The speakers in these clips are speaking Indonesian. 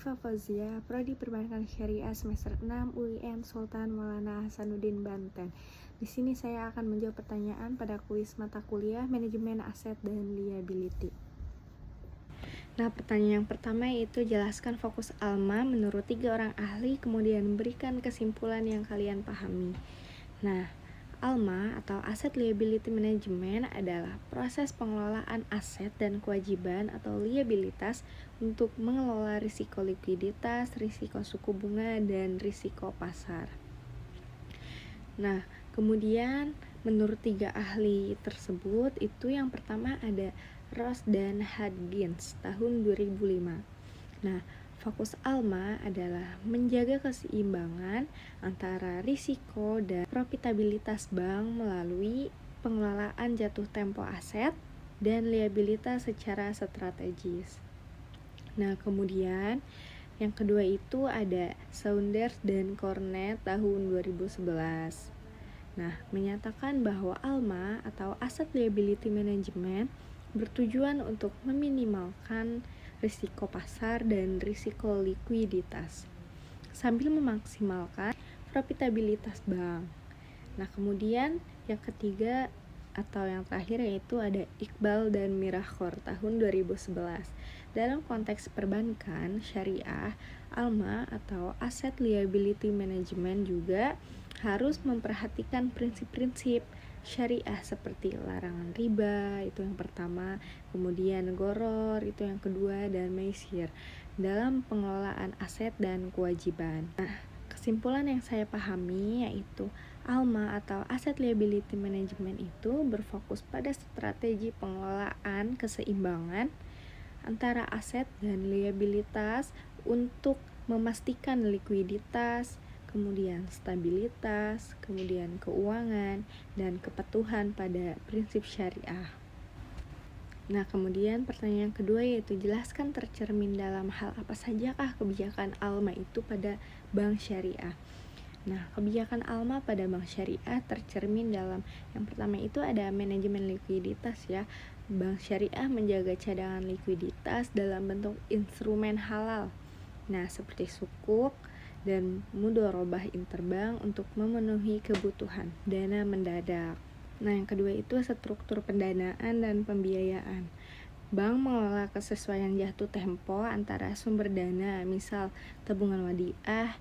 Syifa Fauzia, Prodi Perbankan Syariah semester 6 UIN Sultan Maulana Hasanuddin Banten. Di sini saya akan menjawab pertanyaan pada kuis mata kuliah Manajemen Aset dan Liability. Nah, pertanyaan yang pertama yaitu jelaskan fokus ALMA menurut 3 orang ahli, kemudian berikan kesimpulan yang kalian pahami. Nah, ALMA atau Asset Liability Management adalah proses pengelolaan aset dan kewajiban atau liabilitas untuk mengelola risiko likuiditas, risiko suku bunga, dan risiko pasar. Nah, kemudian menurut 3 ahli tersebut itu yang pertama ada Ross dan Hudgens tahun 2005. Nah, fokus ALMA adalah menjaga keseimbangan antara risiko dan profitabilitas bank melalui pengelolaan jatuh tempo aset dan liabilitas secara strategis. Nah, kemudian yang kedua itu ada Saunders dan Cornet tahun 2011. Nah, menyatakan bahwa ALMA atau Asset Liability Management bertujuan untuk meminimalkan risiko pasar dan risiko likuiditas sambil memaksimalkan profitabilitas bank. Nah, kemudian yang ketiga atau yang terakhir yaitu ada Iqbal dan Mirakhor tahun 2011. Dalam konteks perbankan syariah, ALMA atau Asset Liability Management juga harus memperhatikan prinsip-prinsip syariah seperti larangan riba, itu yang pertama, kemudian goror, itu yang kedua, dan maisir dalam pengelolaan aset dan kewajiban. Nah, kesimpulan yang saya pahami yaitu ALMA atau Asset Liability Management itu berfokus pada strategi pengelolaan keseimbangan antara aset dan liabilitas untuk memastikan likuiditas, kemudian stabilitas, kemudian keuangan, dan kepatuhan pada prinsip syariah. Nah, kemudian pertanyaan kedua yaitu jelaskan tercermin dalam hal apa sajakah kebijakan ALMA itu pada bank syariah. Nah, kebijakan ALMA pada bank syariah tercermin dalam yang pertama itu ada manajemen likuiditas ya. Bank syariah menjaga cadangan likuiditas dalam bentuk instrumen halal. Nah, seperti sukuk dan mudharabah interbank untuk memenuhi kebutuhan dana mendadak. Nah, yang kedua itu struktur pendanaan dan pembiayaan. Bank mengelola kesesuaian jatuh tempo antara sumber dana, misal tabungan wadiah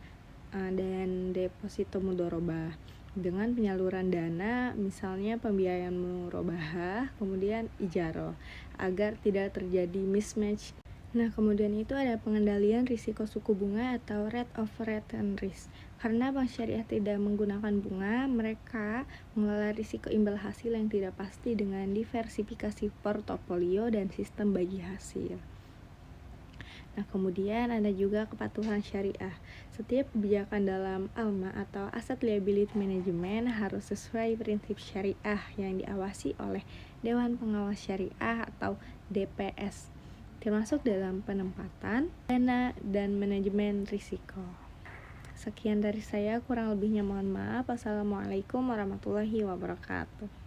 dan deposito mudharabah, dengan penyaluran dana, misalnya pembiayaan murabahah, kemudian ijarah, agar tidak terjadi mismatch. Nah, kemudian itu ada pengendalian risiko suku bunga atau rate of return risk. Karena bank syariah tidak menggunakan bunga, mereka mengelola risiko imbal hasil yang tidak pasti dengan diversifikasi portofolio dan sistem bagi hasil. Nah, kemudian ada juga kepatuhan syariah. Setiap kebijakan dalam ALMA atau Asset Liability Management harus sesuai prinsip syariah yang diawasi oleh Dewan Pengawas Syariah atau DPS, termasuk dalam penempatan dana dan manajemen risiko. Sekian dari saya, kurang lebihnya mohon maaf. Wassalamualaikum warahmatullahi wabarakatuh.